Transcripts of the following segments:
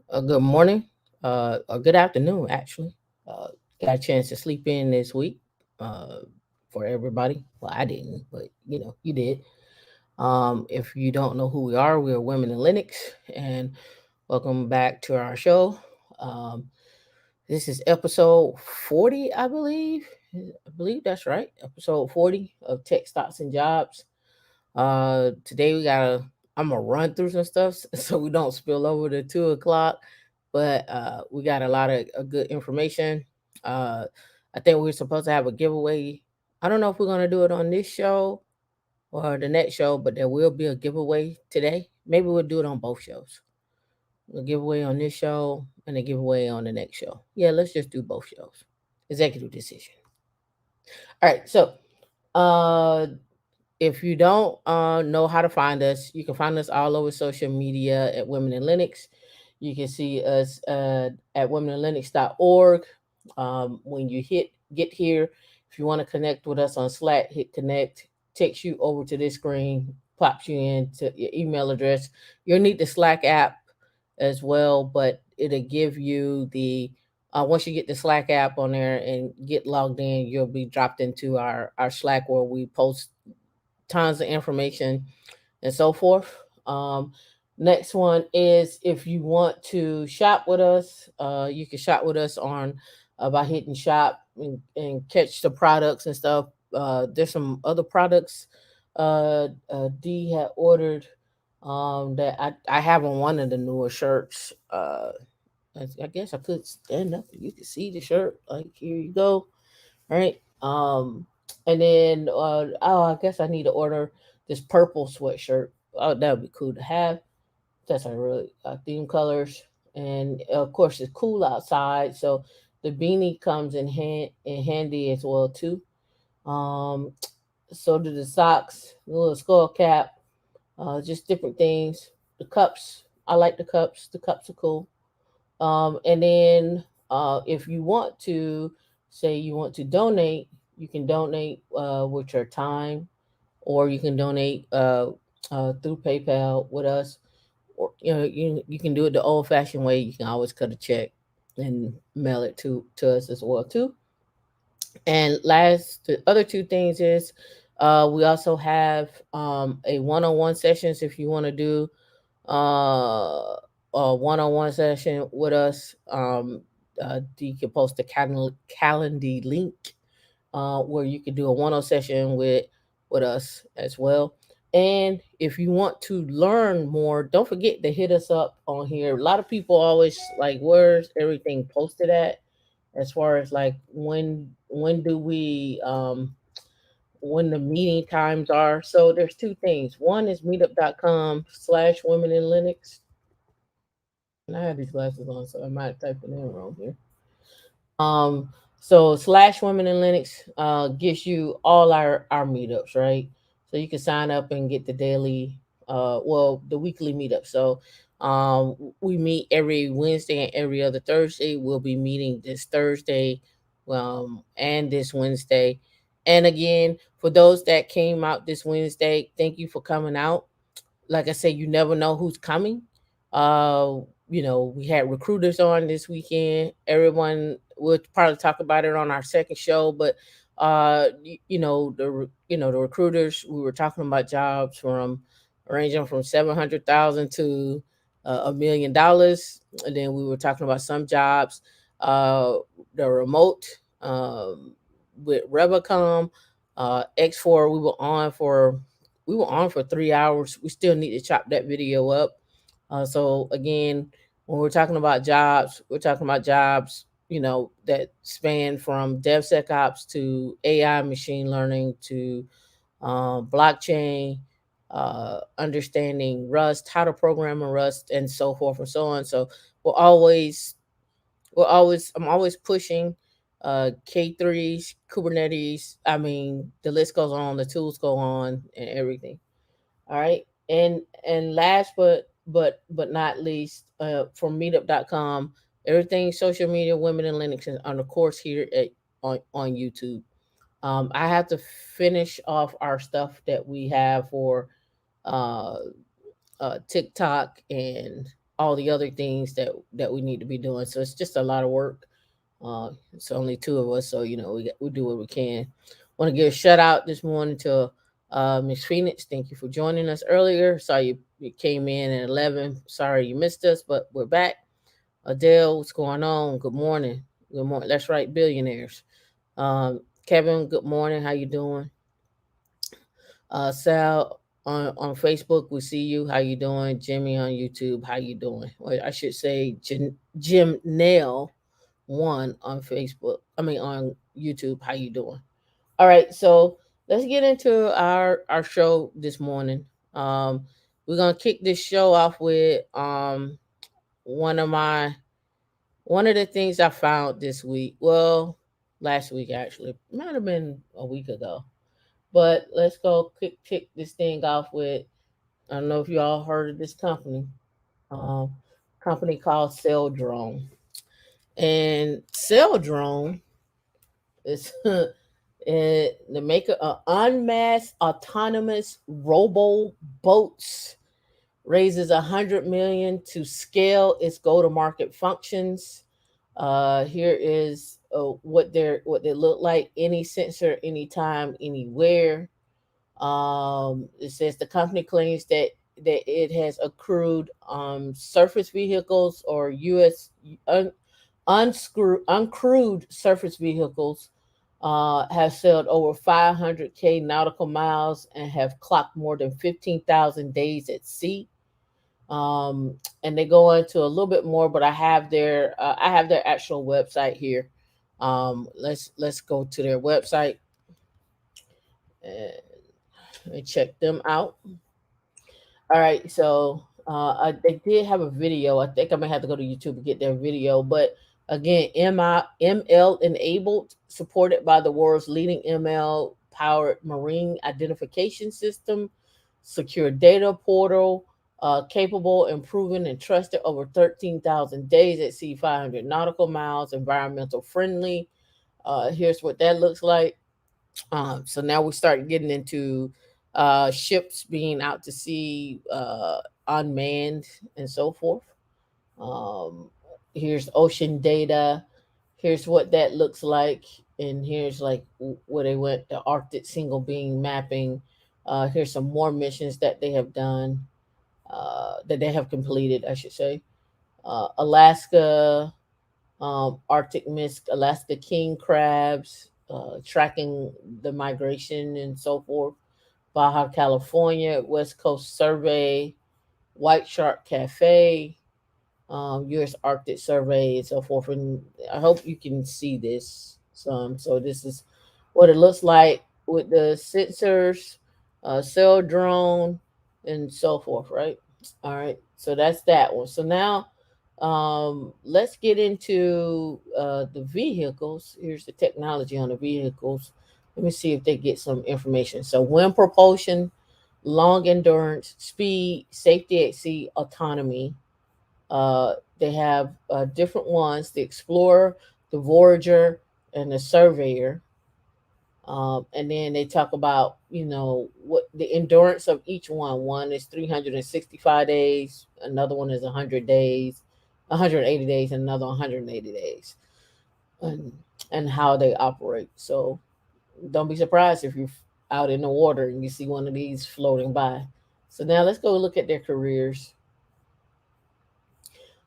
Good morning, or good afternoon, actually. Uh, got a chance to sleep in this week uh, for everybody. Well, I didn't, but you did. If you don't know who we are Women in Linux, and welcome back to our show. Um, this is episode 40, I believe. I believe that's right. Episode 40 of Tech Stocks and Jobs. Today I'm gonna run through some stuff so we don't spill over to 2 o'clock. But we got a lot of good information. Uh, I think we're supposed to have a giveaway. I don't know if we're gonna do it on this show or the next show, but there will be a giveaway today. Maybe we'll do it on both shows. A giveaway on this show and a giveaway on the next show. Yeah, let's just do both shows. Executive decision. All right, so uh if you don't know how to find us, you can find us all over social media at Women in Linux. You can see us at womeninlinux.org. When you get here, if you want to connect with us on Slack, hit connect, takes you over to this screen, pops you into your email address. You'll need the Slack app as well, but it'll give you the once you get the Slack app on there and get logged in, you'll be dropped into our Slack where we post tons of information and so forth. Um, Next one is if you want to shop with us, you can shop with us on by hitting shop and catch the products and stuff. There's some other products D had ordered that I have on one of the newer shirts. I guess I could stand up. You can see the shirt. Like here you go. All right. And then I guess I need to order this purple sweatshirt. Oh, that would be cool to have. That's a really theme colors, and of course it's cool outside, so the beanie comes in handy as well too. Um, so do the socks, the little skull cap, just different things. The cups, I like the cups. The cups are cool. And then if you want to say you want to donate, you can donate with your time, or you can donate through PayPal with us, or you can do it the old fashioned way. You can always cut a check and mail it to us as well too. And last, the other two things is we also have a one-on-one sessions if you want to do a one-on-one session with us. You can post a calendar link where you can do a one-on session with us as well. And if you want to learn more, don't forget to hit us up on here. A lot of people always like, where's everything posted at? As far as like when do we when the meeting times are. So there's two things. One is meetup.com/women in Linux. And I have these glasses on, so I might type it in wrong here. Um, so slash women in Linux gives you all our meetups, right? So you can sign up and get the daily, the weekly meetup. So we meet every Wednesday and every other Thursday. We'll be meeting this Thursday, and this Wednesday. And again, for those that came out this Wednesday, thank you for coming out. Like I said, you never know who's coming. Uh, we had recruiters on this weekend. Everyone will probably talk about it on our second show, but the recruiters, we were talking about jobs from ranging from 700,000 to $1 million, and then we were talking about some jobs, uh, the remote with Revacom, X4. We were on for 3 hours. We still need to chop that video up. So again, when we're talking about jobs, we're talking about jobs, that span from DevSecOps to AI, machine learning to blockchain, understanding Rust, how to program in Rust, and so forth and so on. So we're always, I'm always pushing K3s, Kubernetes. I mean, the list goes on, the tools go on, and everything. All right. And last but not least, from meetup.com, everything social media, women in Linux, and on the course here on YouTube. I have to finish off our stuff that we have for uh TikTok and all the other things that we need to be doing. So it's just a lot of work. It's only two of us, so we do what we can. Want to give a shout out this morning to Miss Phoenix. Thank you for joining us earlier. Sorry you came in at 11. Sorry you missed us, but we're back. Adele, what's going on? Good morning. Good morning. Let's write billionaires. Kevin, good morning. How you doing? Sal on Facebook, we see you. How you doing? Jimmy on YouTube, how you doing? Well, I should say Jim Nail one on Facebook. I mean on YouTube. How you doing? All right, so let's get into our show this morning. Um, we're gonna kick this show off with one of my one of the things I found this week. Well, last week actually, might have been a week ago. But let's go kick this thing off with, I don't know if you all heard of this um, company called Cell Drone. And Cell Drone is the maker of unmasked autonomous robo boats, raises 100 million to scale its go-to-market functions. Here is what they look like. Any sensor, anytime, anywhere. It says the company claims that it has accrued surface vehicles or U.S. Uncrewed surface vehicles have sailed over 500K nautical miles and have clocked more than 15,000 days at sea. And they go into a little bit more, but I have their actual website here. Let's go to their website and check them out. All right, so they did have a video. I think I might have to go to YouTube to get their video. But again, ML enabled, supported by the world's leading ML powered marine identification system, secure data portal, capable and proven and trusted over 13,000 days at sea, 500 nautical miles, environmental friendly. Here's what that looks like. So now we start getting into ships being out to sea, unmanned, and so forth. Um, Here's ocean data. Here's what that looks like, and here's like where they went, the Arctic single beam mapping. Here's some more missions that they have done, that they have completed, I should say. Alaska, Arctic mist, Alaska king crabs, tracking the migration and so forth. Baja California, West Coast Survey, White Shark Cafe, U.S. Arctic Survey, and so forth. And I hope you can see this some. So this is what it looks like with the sensors, cell drone, and so forth. Right. All right. So that's that one. So now, let's get into the vehicles. Here's the technology on the vehicles. Let me see if they get some information. So wind propulsion, long endurance, speed, safety at sea, autonomy. They have different ones: the Explorer, the Voyager, and the Surveyor. And then they talk about, what the endurance of each one. One is 365 days, another one is 100 days, 180 days, and another 180 days, and how they operate. So don't be surprised if you're out in the water and you see one of these floating by. So now let's go look at their careers.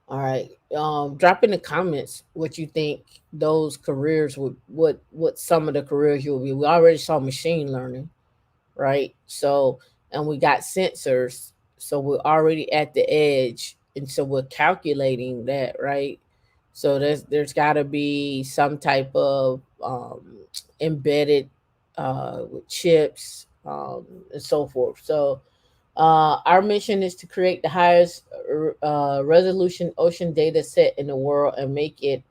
All right. Drop in the comments what you think those careers would what some of the careers you'll be. We already saw machine learning, right? So, and we got sensors. So we're already at the edge. And so we're calculating that, right? So there's gotta be some type of embedded with chips, and so forth. So our mission is to create the highest resolution ocean data set in the world and make it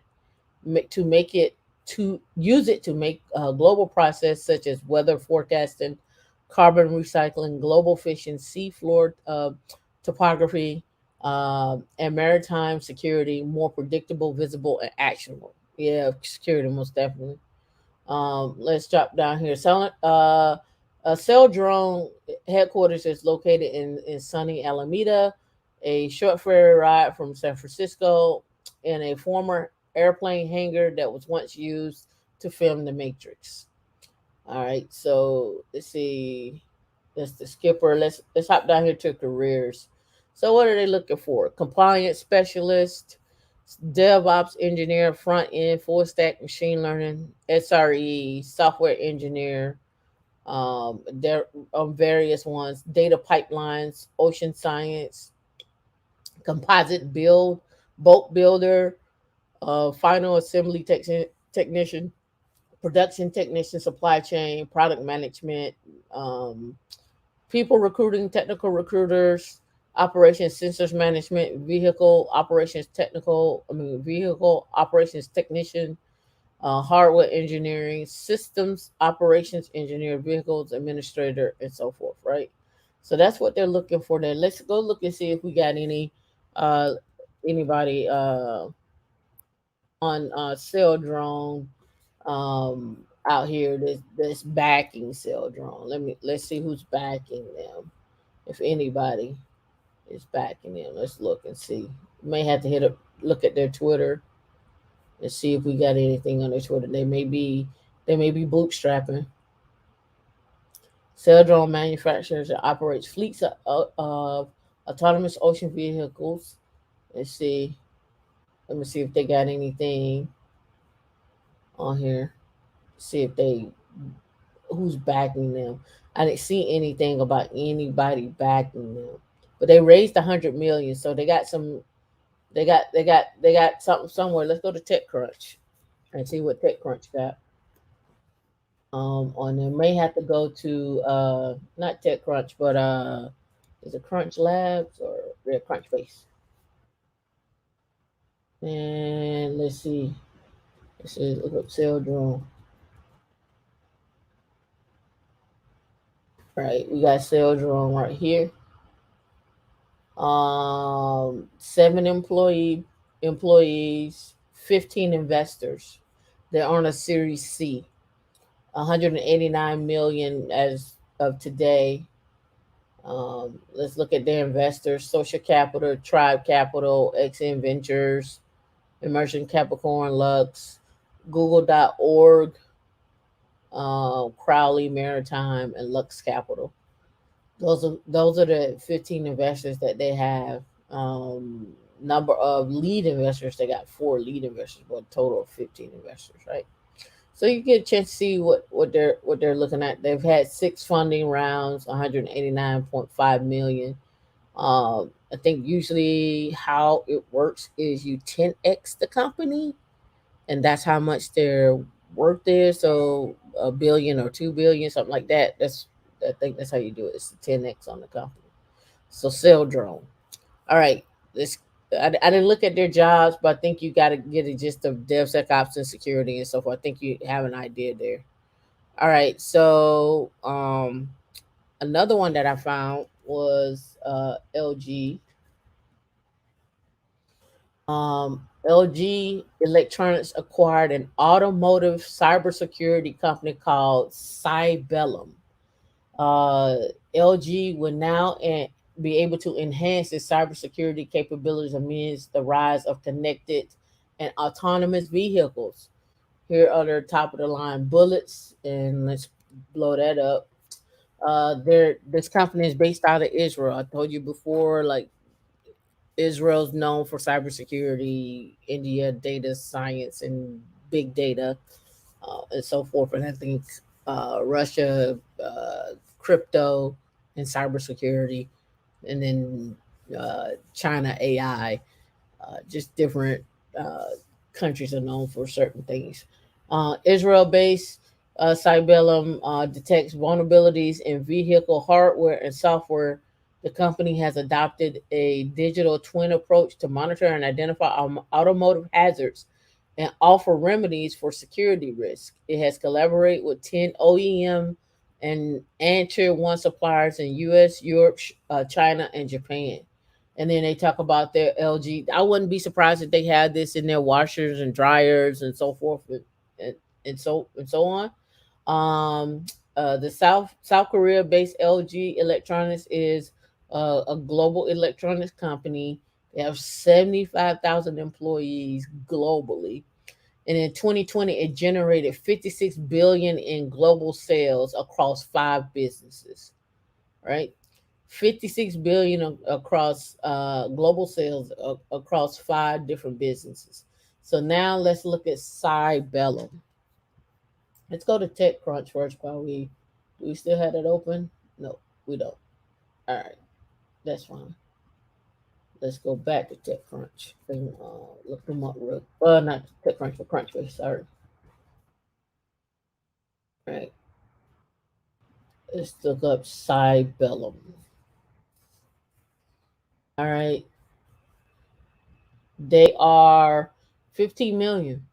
to use it to make global process such as weather forecasting, carbon recycling, global fishing, seafloor topography, and maritime security more predictable, visible, and actionable. Yeah, security most definitely. Let's drop down here. Cell Drone headquarters is located in sunny Alameda. a short ferry ride from San Francisco, in a former airplane hangar that was once used to film The Matrix. All right, so let's see. That's the skipper. Let's hop down here to careers. So what are they looking for? Compliance specialist, DevOps engineer, front end, full stack machine learning, SRE, software engineer. There are various ones: data pipelines, ocean science, composite build, boat builder, final assembly technician, production technician, supply chain, product management, um, people recruiting, technical recruiters, operations sensors management, vehicle operations technician, hardware engineering, systems operations engineer, vehicles administrator, and so forth. Right. So that's what they're looking for there. Let's go look and see if we got uh, anybody on Cell Drone out here that's backing Cell Drone. Let's see who's backing them. If anybody is backing them, let's look and see. We may have to look at their Twitter and see if we got anything on their Twitter. They may be bootstrapping. Cell Drone manufactures and operates fleets of autonomous ocean vehicles. Let's see. Let me see if they got anything on here. See if they who's backing them. I didn't see anything about anybody backing them, but they raised 100 million, so they got some. They got something somewhere. Let's go to TechCrunch and see what TechCrunch got. On there may have to go to not TechCrunch, but is it Crunch Labs or Crunchbase? And let's see. Let's see. Look up Cell Drone. Right, we got Cell Drone right here. Seven employees, 15 investors. They're on a Series C. 189 million as of today. Let's look at their investors: Social Capital, Tribe Capital, XN Ventures, Immersion Capricorn, Lux, Google.org, Crowley Maritime, and Lux Capital. Those are the 15 investors that they have. Number of lead investors, they got four lead investors, but a total of 15 investors, right? So you get a chance to see what they're looking at. They've had six funding rounds, 189.5 million. I think usually how it works is you 10x the company, and that's how much their worth is. So a billion or 2 billion, something like that. I think that's how you do it. It's 10x on the company. So sell drone. All right. This I didn't look at their jobs, but I think you got to get a gist of DevSecOps and security and so forth. I think you have an idea there. All right. So another one that I found was LG. LG Electronics acquired an automotive cybersecurity company called Cybellum. LG will now be able to enhance its cybersecurity capabilities amidst the rise of connected and autonomous vehicles. Here are their top of the line bullets, and let's blow that up. This company is based out of Israel. I told you before, like Israel's known for cybersecurity, India data science and big data, and so forth. And I think Russia, crypto and cybersecurity, and then China AI. Just different uh, countries are known for certain things. Israel-based Cybellum detects vulnerabilities in vehicle hardware and software. The company has adopted a digital twin approach to monitor and identify automotive hazards and offer remedies for security risk. It has collaborated with 10 OEM and Tier 1 suppliers in US, Europe, China, and Japan. And then they talk about their LG. I wouldn't be surprised if they had this in their washers and dryers and so forth, and, and so on. The South Korea based LG Electronics is a global electronics company. They have 75,000 employees globally. And in 2020, it generated 56 billion in global sales across five businesses, right? 56 billion across global sales across five different businesses. So now let's look at Cybellum. Let's go to TechCrunch first. While we do we still have it open? No, we don't. All right, that's fine. Let's go back to TechCrunch and look them up real. Well, not TechCrunch, but Crunchbase. Sorry. All right, let's look up Cybellum. All right, they are 15 million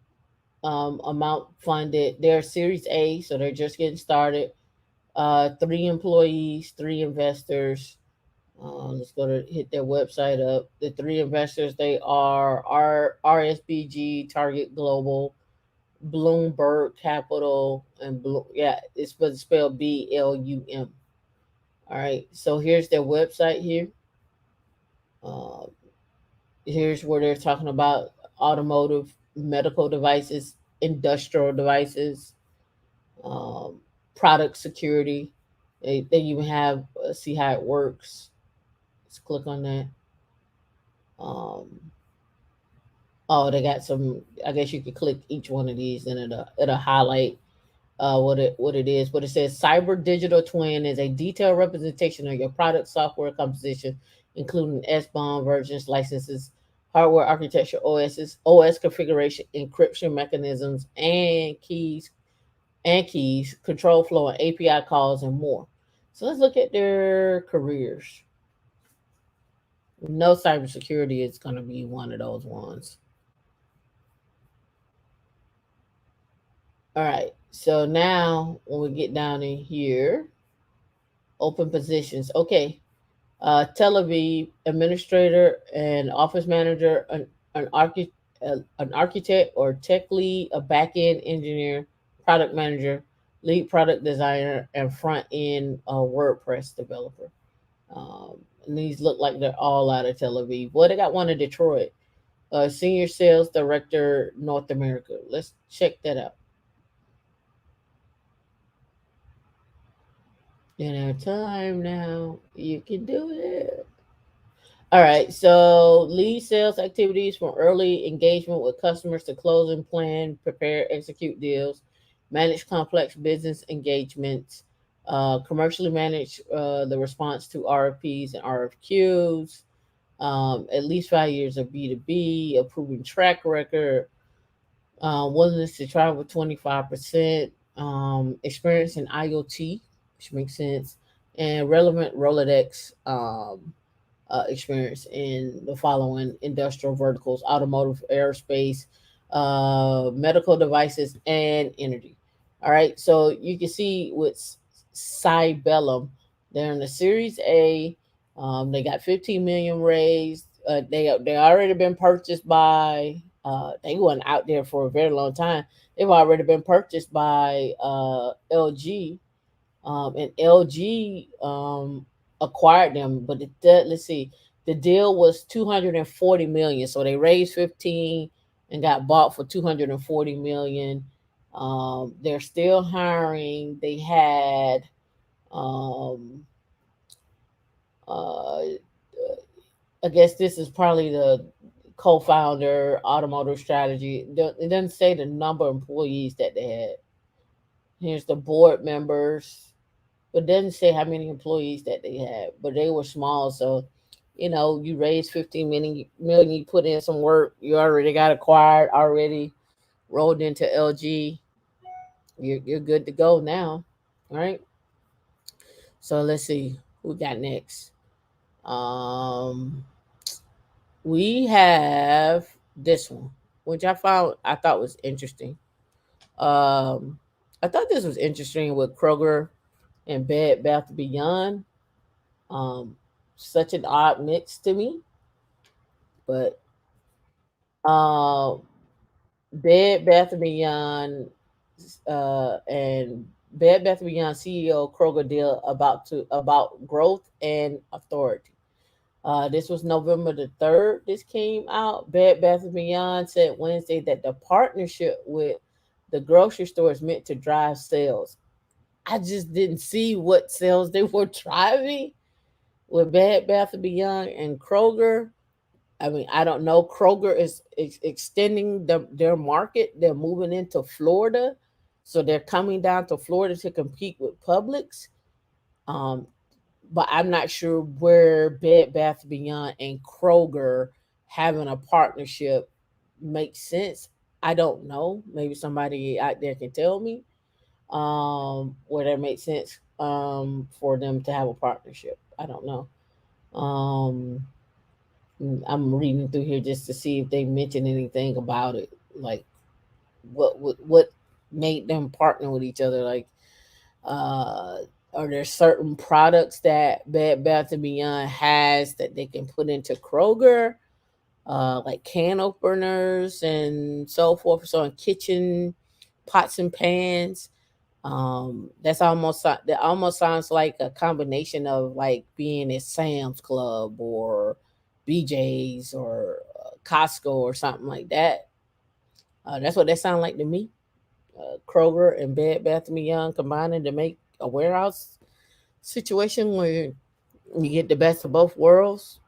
amount funded. They're Series A, so they're just getting started. Three employees, three investors. Let's go to hit their website up. The three investors they are RSBG, Target Global, Bloomberg Capital, and yeah, it's supposed to spell BLUM. All right, so here's their website here. Uh, Here's where they're talking about automotive, medical devices, industrial devices, um, product security. They even have see how it works. Let's click on that. Um, oh, they got some. I guess you could click each one of these, and it'll highlight what it is. But it says cyber digital twin is a detailed representation of your product software composition, including SBOM versions, licenses, hardware architecture, OS configuration, encryption mechanisms, and keys, control flow, and API calls, and more. So let's look at their careers. No, cybersecurity is going to be one of those ones. All right. So now when we get down in here, open positions. Okay. Tel Aviv administrator and office manager, an architect or tech lead, a back end engineer, product manager, lead product designer, and front end WordPress developer. And these look like they're all out of Tel Aviv. Well, they got one in Detroit. Senior sales director, North America. Let's check that out. In our time now, you can do it. All right. So lead sales activities from early engagement with customers to closing, plan, prepare, execute deals, manage complex business engagements, commercially manage the response to RFPs and RFQs, at least 5 years of B2B, a proven track record, willingness to travel 25%, experience in IoT, which makes sense, and relevant Rolodex experience in the following industrial verticals: automotive, aerospace, medical devices, and energy. All right, so you can see with Cybellum, they're in the Series A. They got 15 million raised. They already been purchased by. They weren't out there for a very long time. They've already been purchased by LG, and LG acquired them. But let's see, the deal was 240 million. So they raised 15 and got bought for 240 million. They're still hiring. They had um, uh, I guess this is probably the co-founder, automotive strategy. It doesn't say the number of employees that they had. Here's the board members, but doesn't say how many employees that they had. But they were small, so you raised 15 million, you put in some work, you already got acquired, already rolled into LG. You're good to go now. All right. So let's see who we got next. Um, we have this one, which I thought was interesting. Um, I thought this was interesting with Kroger and Bed Bath Beyond. Um, Such an odd mix to me, but uh, Bed Bath and Beyond and Bed Bath & Beyond CEO Kroger deal about growth and authority. This was November the 3rd. This came out. Bed Bath & Beyond said Wednesday that the partnership with the grocery store is meant to drive sales. I just didn't see what sales they were driving with Bed Bath & Beyond and Kroger. I mean, I don't know. Kroger is extending their market. They're moving into Florida. So they're coming down to Florida to compete with Publix. Um, but I'm not sure where Bed Bath Beyond and Kroger having a partnership makes sense. I don't know. Maybe somebody out there can tell me where that makes sense for them to have a partnership. I don't know. Um, I'm reading through here just to see if they mention anything about it, like what made them partner with each other. Like, uh, are there certain products that Bed Bath and Beyond has that they can put into Kroger, like can openers and so forth, so in kitchen pots and pans. That almost sounds like a combination of like being at Sam's Club or BJ's or Costco or something like that. That's what that sounds like to me. Kroger and Bed Bath and Beyond combining to make a warehouse situation where you get the best of both worlds.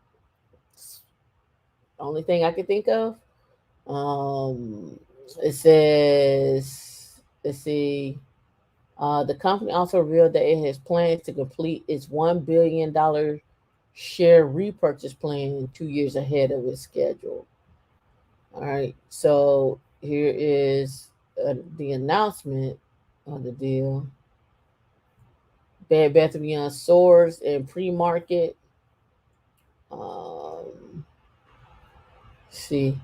It's the only thing I can think of. It says, let's see. The company also revealed that it has plans to complete its $1 billion share repurchase plan 2 years ahead of its schedule. All right, so here is the announcement of the deal. Bed Bath & Beyond soars in pre-market. See,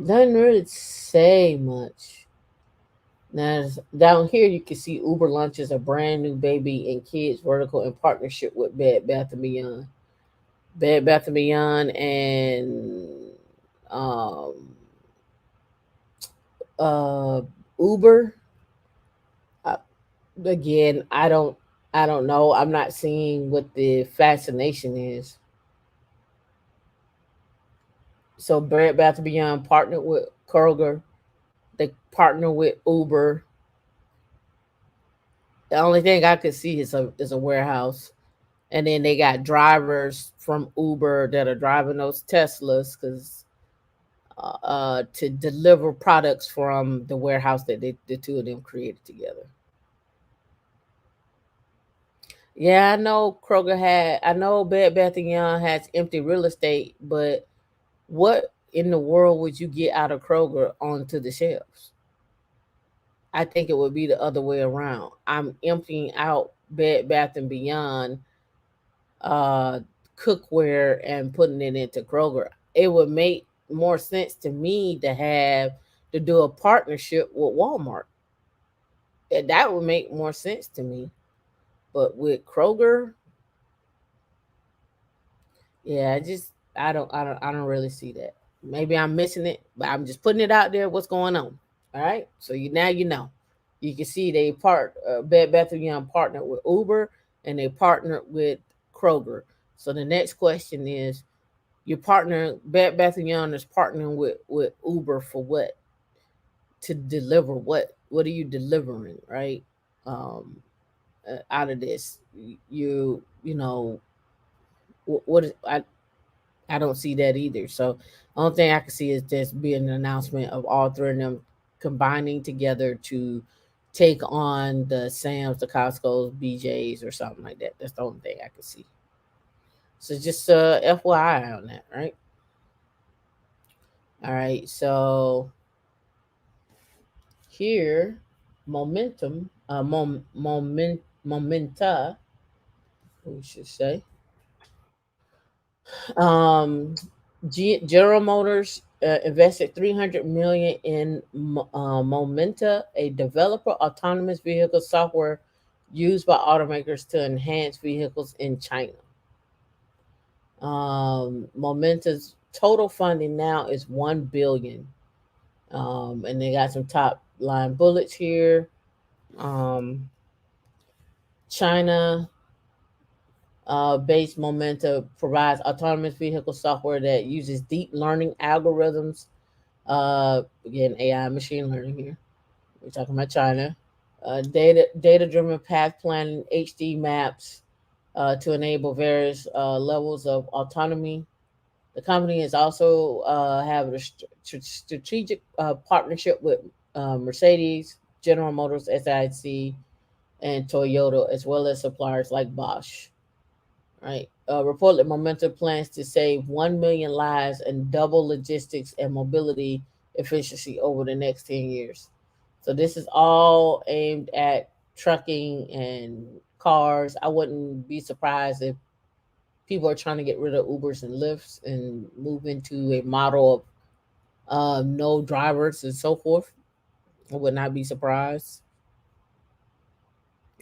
doesn't really say much. Now down here, you can see Uber launches a brand new baby and kids vertical in partnership with Bed Bath & Beyond. Bed Bath & Beyond and um, uh, Uber. Uh, Again, I don't know. I'm not seeing what the fascination is. So Bed Bath & Beyond partnered with Kroger. They partner with Uber. The only thing I could see is a warehouse, and then they got drivers from Uber that are driving those Teslas because to deliver products from the warehouse that the two of them created together. Yeah, I know Kroger had. I know Bed Bath and Beyond has empty real estate, but what in the world would you get out of Kroger onto the shelves? I think it would be the other way around. I'm emptying out Bed Bath and Beyond uh, cookware and putting it into Kroger. It would make more sense to me to do a partnership with Walmart. That would make more sense to me. But with Kroger, yeah, I don't really see that. Maybe I'm missing it, but I'm just putting it out there. What's going on? All right. So you know. You can see Bed Bath and Beyond partnered with Uber and they partnered with Kroger. So the next question is, your partner Bed Bath and Beyond is partnering with Uber for what? To deliver what? What are you delivering, right? Um, Out of this, you know what is, I don't see that either. So the only thing I can see is just being an announcement of all three of them combining together to take on the Sam's, the Costco's, BJ's, or something like that. That's the only thing I can see. So just FYI on that, right? All right. So here, momenta, we should say. Um, General Motors invested 300 million in Momenta, a developer autonomous vehicle software used by automakers to enhance vehicles in China. Momenta's total funding now is 1 billion. And they got some top line bullets here. Um, China based Momenta provides autonomous vehicle software that uses deep learning algorithms. Again, AI machine learning here. We're talking about China. Data driven path planning, HD maps to enable various levels of autonomy. The company is also have a strategic partnership with Mercedes, General Motors, SIC, and Toyota, as well as suppliers like Bosch. Right. Reportedly, Momentum plans to save 1 million lives and double logistics and mobility efficiency over the next 10 years. So, this is all aimed at trucking and cars. I wouldn't be surprised if people are trying to get rid of Ubers and Lyfts and move into a model of no drivers and so forth. I would not be surprised.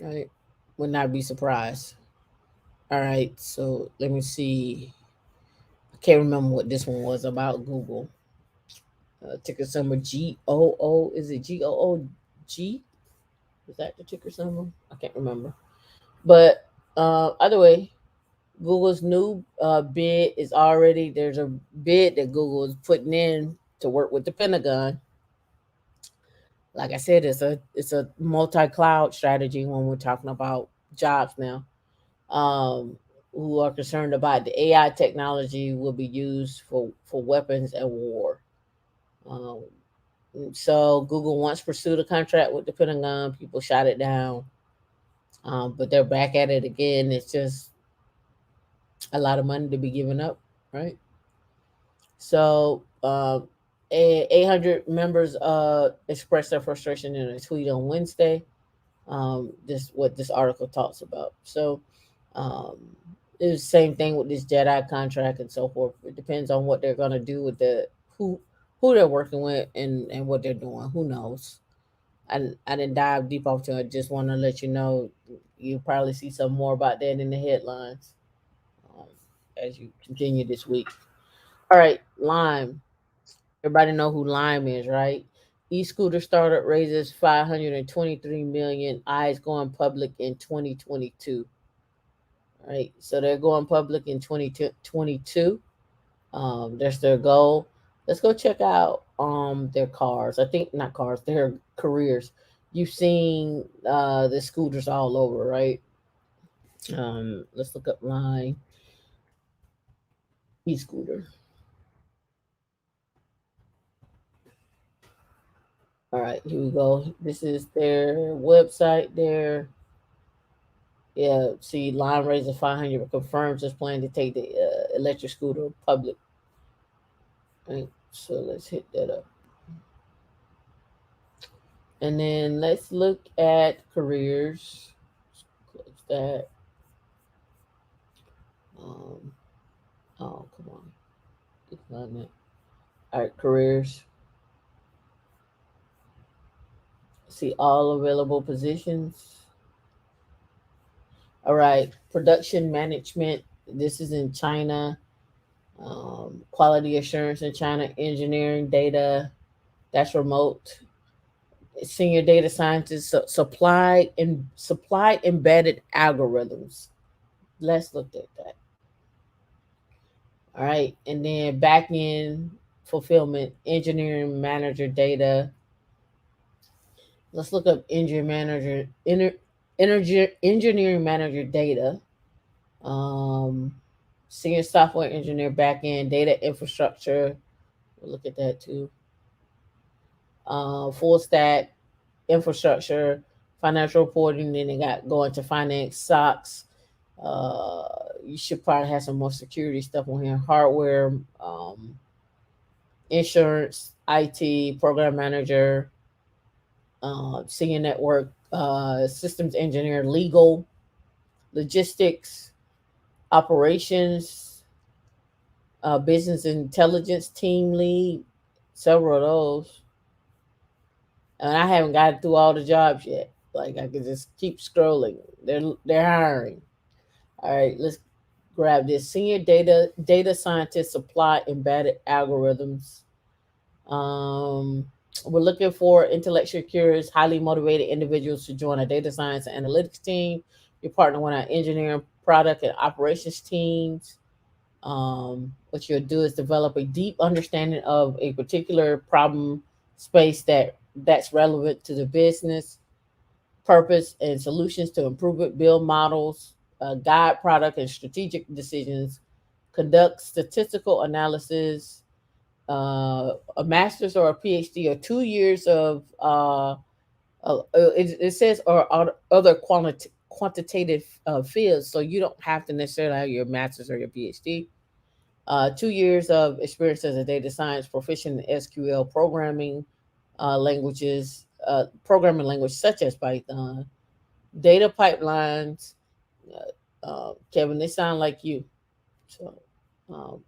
Right. Would not be surprised. All right. So, let me see. I can't remember what this one was about Google. Ticker symbol GOO. Is it GOOG? Is that the ticker symbol? I can't remember. But either way, Google's new bid is already there's a bid that Google is putting in to work with the Pentagon. Like I said, it's a multi cloud strategy when we're talking about jobs now. Um, who are concerned about the AI technology will be used for weapons and war. Um, So Google once pursued a contract with the Pentagon. People shot it down, but they're back at it again. It's just a lot of money to be given up, right? So 800 members expressed their frustration in a tweet on Wednesday. This what this article talks about. So um, it's the same thing with this Jedi contract and so forth. It depends on what they're gonna do with who who they're working with and what they're doing. Who knows? I didn't dive deep into it. Just want to let you know you probably see some more about that in the headlines um, as you continue this week. All right, Lime. Everybody know who Lime is, right? E-scooter startup raises 523 million. Eyes going public in 2022. Right, so they're going public in 2022. That's their goal. Let's go check out their cars. I think not cars, their careers. You've seen the scooters all over, right? Let's look up Line e-scooter. All right, here we go. This is their website. There, yeah. See, Line raises 500 confirms its plan to take the electric scooter public. Right. So let's hit that up, and then let's look at careers. Close that. Um, oh, come on. Decline that. All right, careers. See all available positions. All right, production management. This is in China. Quality assurance in China. Engineering data. That's remote. Senior data scientist. Supply embedded algorithms. Let's look at that. All right, and then back end fulfillment. Engineering manager data. Let's look up energy engineering manager data. Um, Senior software engineer, back end data infrastructure. We'll look at that too. Full stack infrastructure, financial reporting. Then they got going to finance, stocks. You should probably have some more security stuff on here. Hardware, insurance, IT, program manager, senior network, systems engineer, legal, logistics, operations, business intelligence team lead, several of those. And I haven't gotten through all the jobs yet. Like I can just keep scrolling. They're hiring. All right, let's grab this senior data scientist supply embedded algorithms. We're looking for intellectually curious, highly motivated individuals to join our data science and analytics team. You partner with our engineering, product, and operations teams. What you'll do is develop a deep understanding of a particular problem space that's relevant to the business purpose and solutions to improve it, build models, guide product and strategic decisions, conduct statistical analysis, a master's or a PhD or 2 years of it says or other quantitative fields. So you don't have to necessarily have your master's or your PhD. 2 years of experience as a data science proficient in SQL programming language such as Python, data pipelines. Kevin, they sound like you. So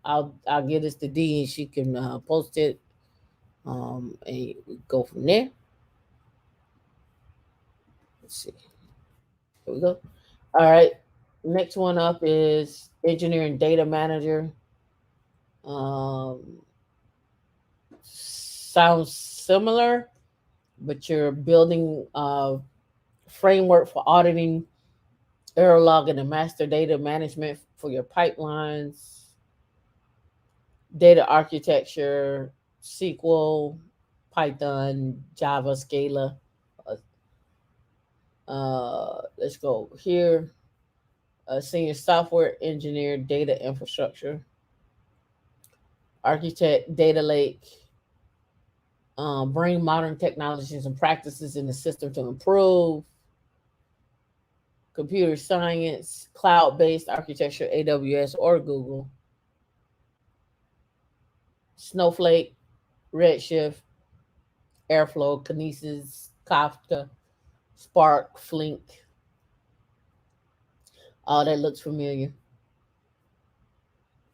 I'll give this to D and she can post it and go from there. Let's see. Here we go. All right. Next one up is engineering data manager. Um, Sounds similar, but you're building a framework for auditing, error logging, and master data management for your pipelines, data architecture, SQL, Python, Java, Scala. Let's go here. Senior software engineer, data infrastructure, architect, data lake. Bring modern technologies and practices in the system to improve. Computer science, cloud based architecture, AWS or Google. Snowflake, Redshift, Airflow, Kinesis, Kafka, Spark, Flink. All that looks familiar.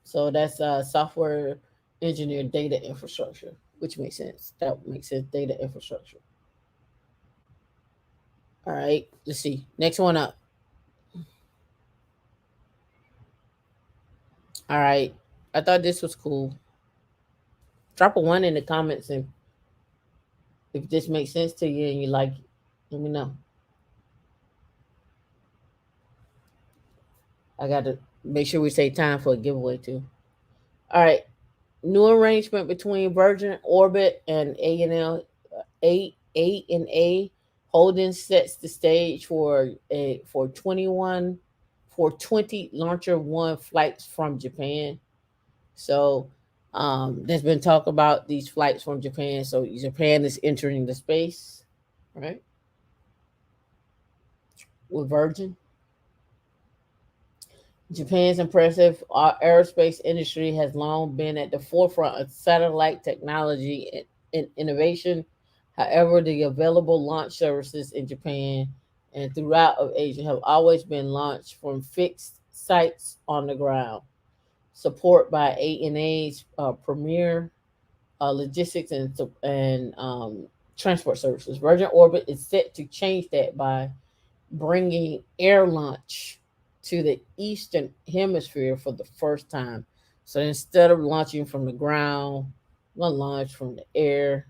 So that's software engineer data infrastructure, which makes sense. That makes sense. Data infrastructure. All right, let's see. Next one up. All right. I thought this was cool. Drop a one in the comments and if this makes sense to you and you like it, let me know. I got to make sure we say time for a giveaway too. All right. New arrangement between Virgin Orbit and A and A Holdings sets the stage for 20 Launcher One flights from Japan. So there's been talk about these flights from Japan. So Japan is entering the space, right? With Virgin. Japan's impressive aerospace industry has long been at the forefront of satellite technology and innovation. However, the available launch services in Japan and throughout of Asia have always been launched from fixed sites on the ground. Support by ANA's premier logistics and transport services. Virgin Orbit is set to change that by bringing air launch to the eastern hemisphere for the first time. So instead of launching from the ground, we're gonna launch from the air.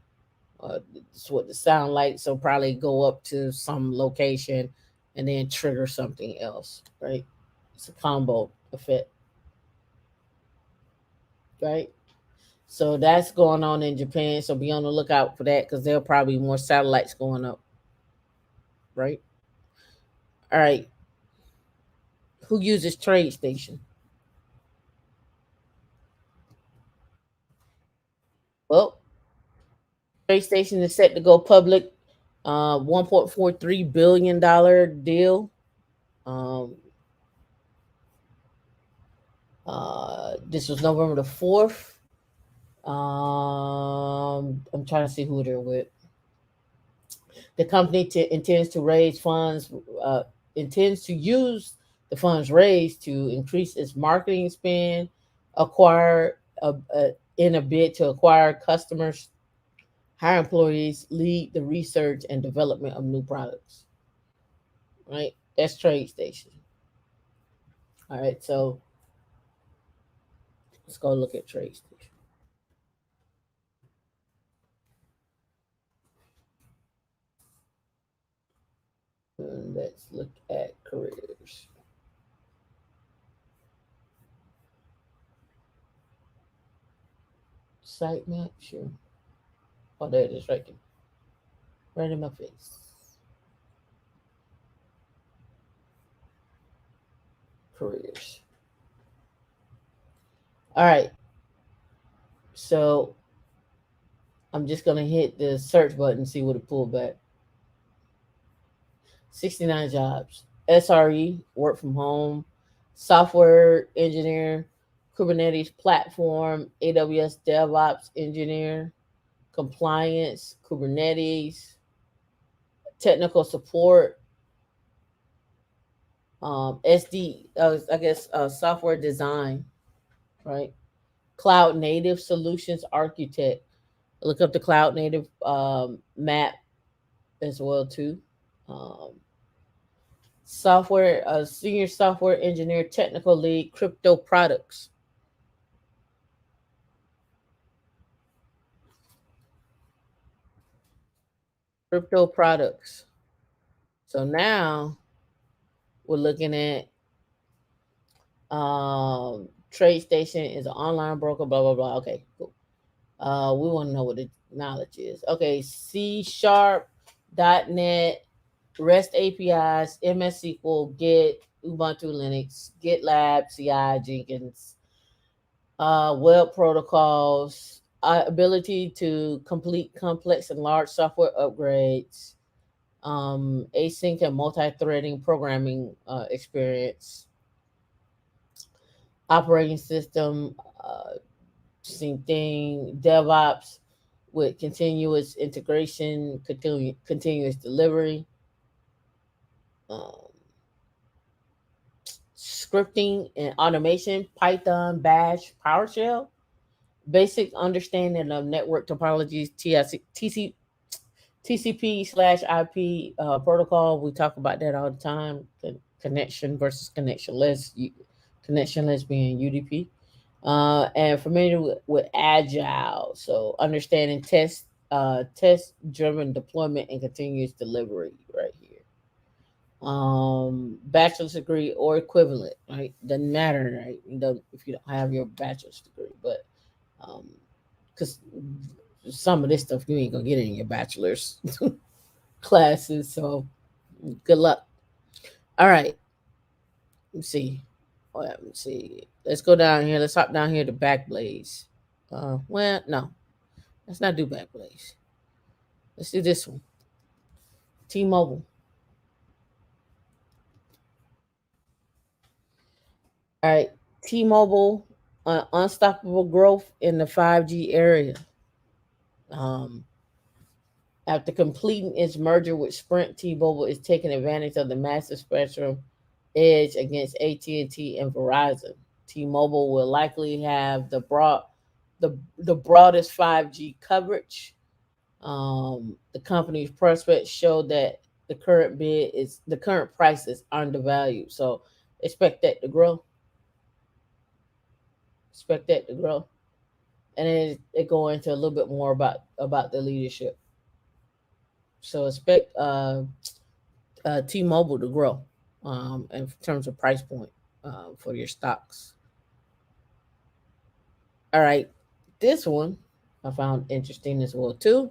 That's what the sound like. So probably go up to some location and then trigger something else, right? It's a combo effect, right? So that's going on in Japan. So be on the lookout for that because there'll probably be more satellites going up, right? All right. Who uses TradeStation? Well, TradeStation is set to go public. $1.43 billion deal. Um, this was November the 4th. I'm trying to see who they're with. The company uh, intends to use the funds raised to increase its marketing spend, acquire in a bid to acquire customers, hire employees, lead the research and development of new products. Right, that's TradeStation. All right, so let's go look at TradeStation. Let's look at careers. Sitemap, sure. Oh, there it is, right there. Right in my face. Careers. All right. So I'm just gonna hit the search button, see what it pulled back. 69 jobs. SRE, work from home, software engineer, Kubernetes platform, AWS DevOps engineer, compliance, Kubernetes, technical support, SD, I guess software design, right? Cloud native solutions architect. Look up the cloud native map as well too. Um, software, senior software engineer, technical lead, crypto products. Crypto products. So now we're looking at TradeStation is an online broker, blah blah blah. Okay, cool. We want to know what the knowledge is. Okay, C sharp, .NET, REST APIs, MS SQL, Git, Ubuntu Linux, GitLab, CI, Jenkins, web protocols, ability to complete complex and large software upgrades, async and multi-threading programming experience, operating system, same thing, DevOps with continuous integration, continuous delivery, um, scripting and automation, Python, Bash, PowerShell, basic understanding of network topologies, TCP slash IP protocol. We talk about that all the time. The connection versus connectionless. Connectionless being UDP. And familiar with agile, so understanding test driven deployment and continuous delivery right here. Bachelor's degree or equivalent, right? Doesn't matter, right? If you don't have your bachelor's degree, but because some of this stuff you ain't gonna get in your bachelor's classes, so good luck. All right, let's see. Let's see. Let's go down here. Let's hop down here to Backblaze. Well, no, let's not do Backblaze. Let's do this one. T-Mobile. All right, T-Mobile, unstoppable growth in the 5G area. Um, After completing its merger with Sprint, T-Mobile is taking advantage of the massive spectrum edge against AT&T and Verizon. T-Mobile will likely have the broadest 5G coverage. The company's prospects show that the current price is undervalued. So expect that to grow. Expect that to grow. And then it go into a little bit more about the leadership. So expect T-Mobile to grow in terms of price point for your stocks. All right, this one I found interesting as well too.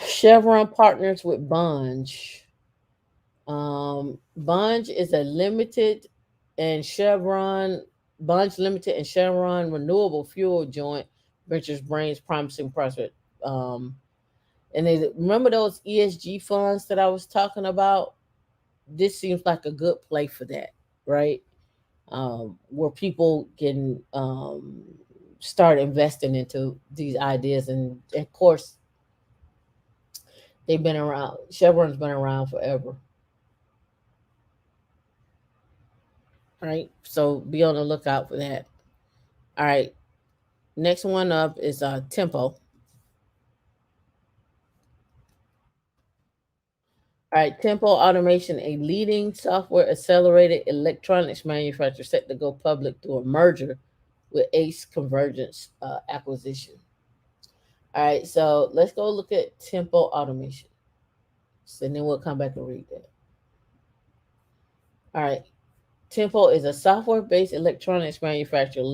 Chevron Partners with Bunge. Bunge is a limited and Chevron Bunge Limited and Chevron Renewable Fuel joint ventures brings promising prospect. Um, and they remember those ESG funds that I was talking about. This seems like a good play for that, right? Where people can start investing into these ideas, and of course, they've been around. Chevron's been around forever, right? So be on the lookout for that. All right, next one up is Tempo. All right, Tempo Automation, a leading software accelerated electronics manufacturer set to go public through a merger with Ace Convergence acquisition. All right, so let's go look at Tempo Automation. So then we'll come back and read that. All right. Tempo is a software-based electronics manufacturer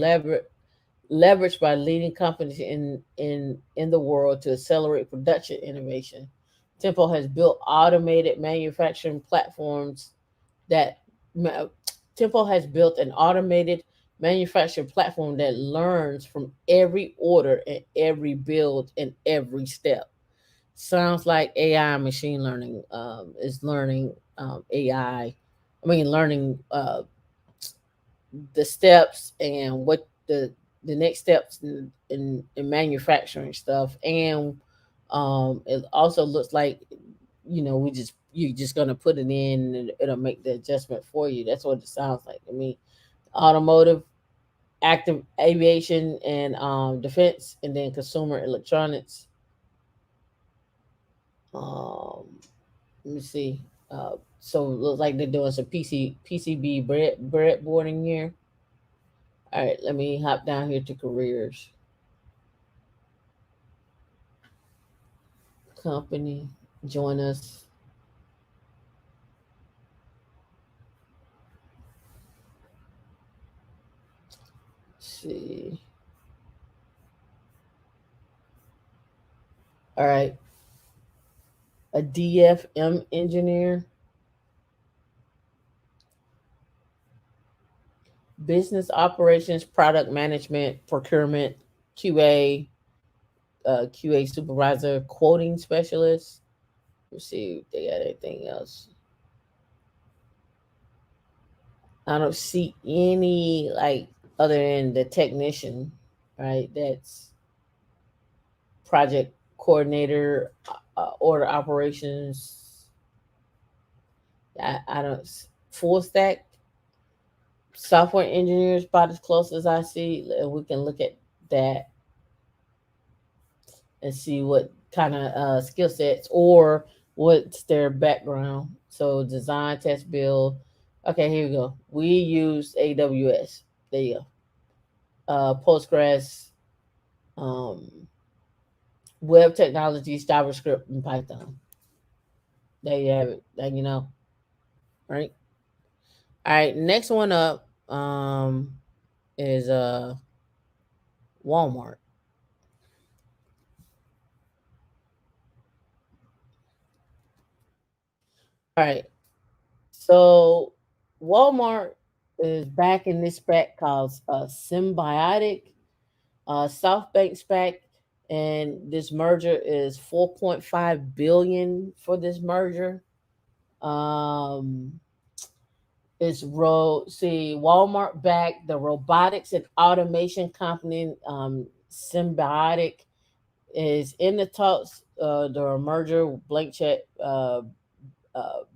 leveraged by leading companies in the world to accelerate production innovation. Tempo has built automated manufacturing platforms that ma- Tempo has built an automated manufacturing platform that learns from every order and every build and every step. Sounds like AI machine learning is learning AI. I mean, learning the steps and what the next steps in manufacturing stuff, and it also looks like we just you're just gonna put it in and it'll make the adjustment for you. That's what it sounds like to me. Automotive, active aviation, and defense, and then consumer electronics. um Let me see. So it looks like they're doing some PCB breadboarding here. All right, let me hop down here to careers. Company, join us. See. All right, a DFM engineer, business operations, product management, procurement, QA, QA supervisor, quoting specialist. Let's see if they got anything else. I don't see any like other than the technician, right? That's project coordinator, order operations. I don't full stack software engineers about as close as I see, and we can look at that and see what kind of skill sets or what's their background. So design, test, build. Okay, here we go. We use AWS. There you go. Postgres, um, web technologies, JavaScript, and Python. There you have it. There you know, right? All right. Next one up is Walmart. All right. So Walmart is back in this SPAC called Symbiotic, SoftBank SPAC, and this merger is 4.5 billion for this merger. Um, see Walmart back the robotics and automation company, Symbiotic is in the talks. The merger blank check.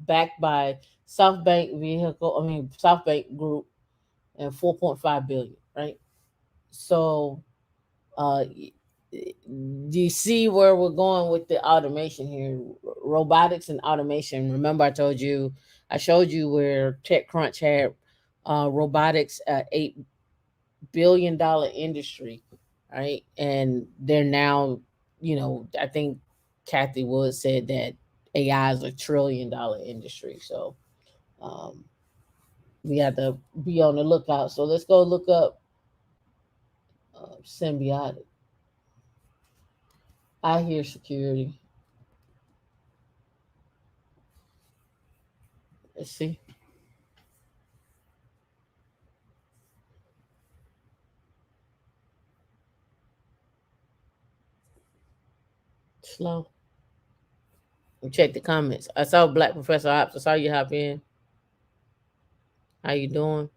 Backed by SoftBank Group, and 4.5 billion, right? So, uh, do you see where we're going with the automation here? Robotics and automation. Remember, I showed you where TechCrunch had robotics at $8 billion industry, right? And they're now, I think Kathy Wood said that AI is $1 trillion industry. So um, we have to be on the lookout. So let's go look up symbiotic. I hear security. Let's see. Slow. Check the comments. I saw Black Professor Ops. I saw you hop in. How you doing?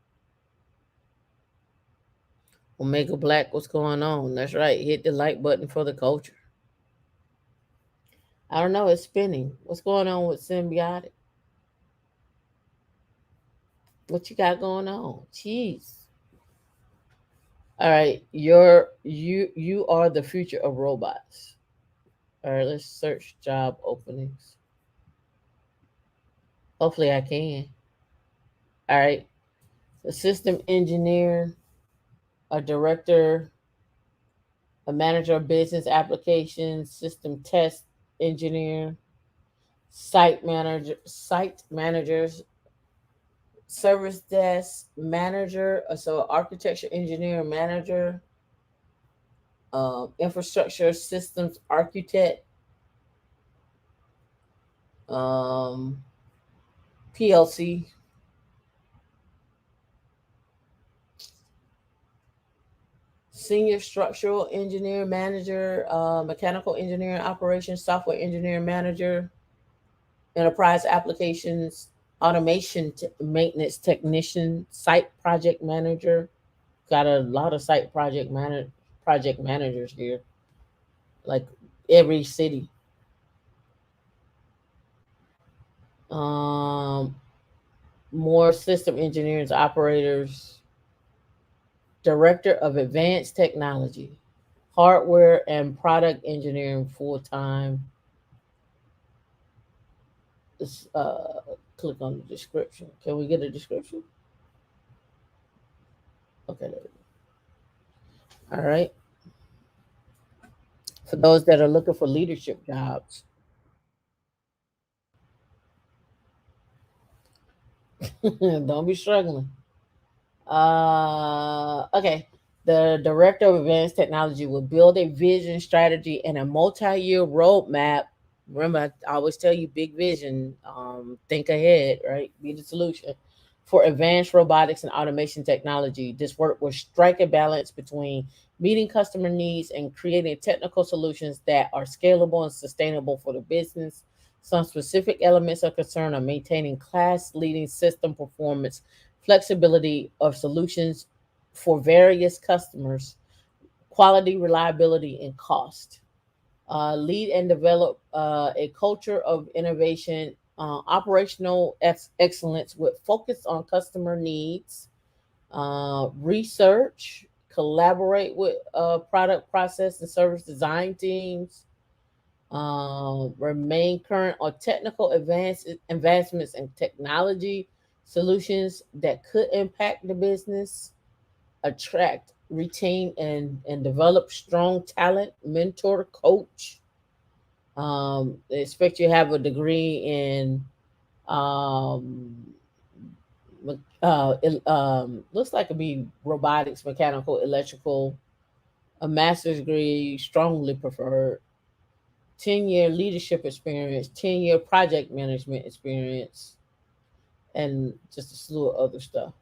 Omega Black, what's going on? That's right. Hit the like button for the culture. I don't know. It's spinning. What's going on with symbiotic? What you got going on? Jeez. All right. You are the future of robots. All right. Let's search job openings. Hopefully I can. All right. A system engineer, a director, a manager of business applications, system test engineer, site managers, service desk manager, so architecture engineer manager, infrastructure systems architect, um, PLC, senior structural engineer manager, mechanical engineering operations, software engineer manager, enterprise applications, maintenance technician, site project manager. Got a lot of project managers here, like every city. Um, More system engineers, operators, director of advanced technology, hardware and product engineering full time. Uh, Click on the description. Can we get a description? Okay, there we go. All right. For those that are looking for leadership jobs, don't be struggling. Okay. The director of advanced technology will build a vision, strategy, and a multi-year roadmap. Remember, I always tell you, big vision. Think ahead, right? Be the solution for advanced robotics and automation technology. This work will strike a balance between meeting customer needs and creating technical solutions that are scalable and sustainable for the business. Some specific elements are concerned on maintaining class-leading system performance, flexibility of solutions for various customers, quality, reliability, and cost. Lead and develop a culture of innovation, operational excellence with focus on customer needs, research, collaborate with product, process, and service design teams, remain current on technical advancements and technology solutions that could impact the business, attract, retain, and develop strong talent, mentor, coach. They expect you to have a degree in um, looks like it'd be robotics, mechanical, electrical, a master's degree, strongly preferred, 10-year leadership experience, 10-year project management experience, and just a slew of other stuff.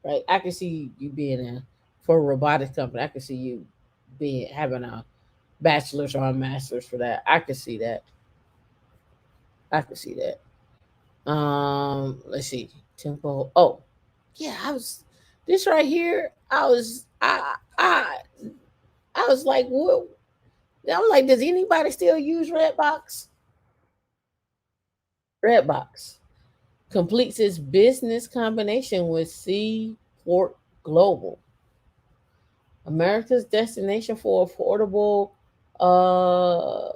Right? I can see you being for a robotics company. I can see you being having a bachelor's or a master's for that. I could see that. I could see that. Let's see. Tempo. Oh, yeah. I was this right here. I was like, what? I'm like, does anybody still use Redbox? Redbox completes its business combination with Seaport Global, America's destination for uh,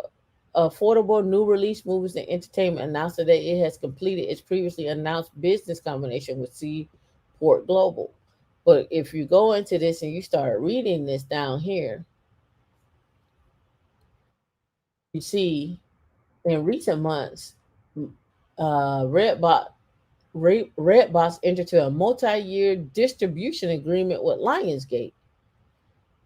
affordable new release movies and entertainment. Announced today it has completed its previously announced business combination with Seaport Global. But if you go into this and you start reading this down here, you see in recent months, Redbox Redbox entered into a multi-year distribution agreement with Lionsgate,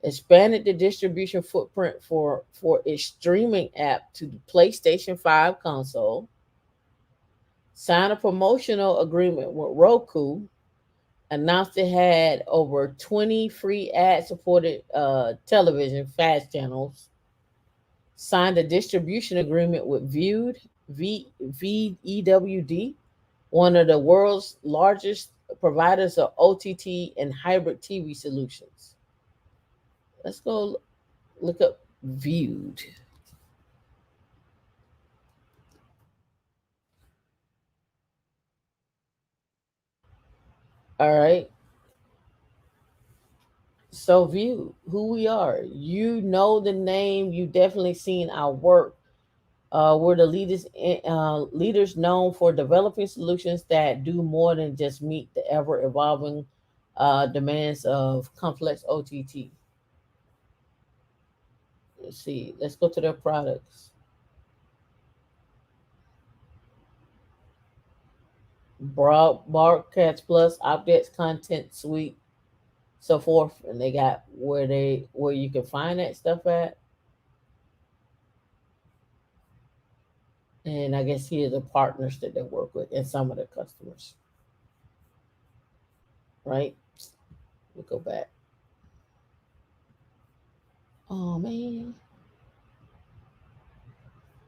expanded the distribution footprint for its streaming app to the PlayStation 5 console, signed a promotional agreement with Roku, announced it had over 20 free ad-supported television fast channels, signed a distribution agreement with VEWD, one of the world's largest providers of OTT and hybrid TV solutions. Let's go look up Viewed. All right. So Viewed, who we are. You know the name. You definitely seen our work. We're the leaders known for developing solutions that do more than just meet the ever evolving demands of complex OTT. Let's see. Let's go to their products. Broadcast Plus, Objects Content Suite, so forth, and they got where you can find that stuff at. And I guess here are the partners that they work with and some of the customers, right? We go back. Oh man,